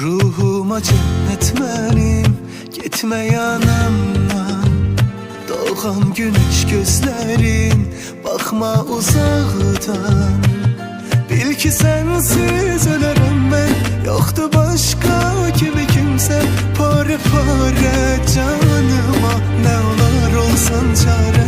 Ruhuma cennet mənim, getmə yanımdan. Doğan güneş gözlerin, bakma uzaktan. Bil ki sensiz ölərəm mən, yoxdur başqa kimi kimsə. Pare pare canıma, nə olar olsan çare.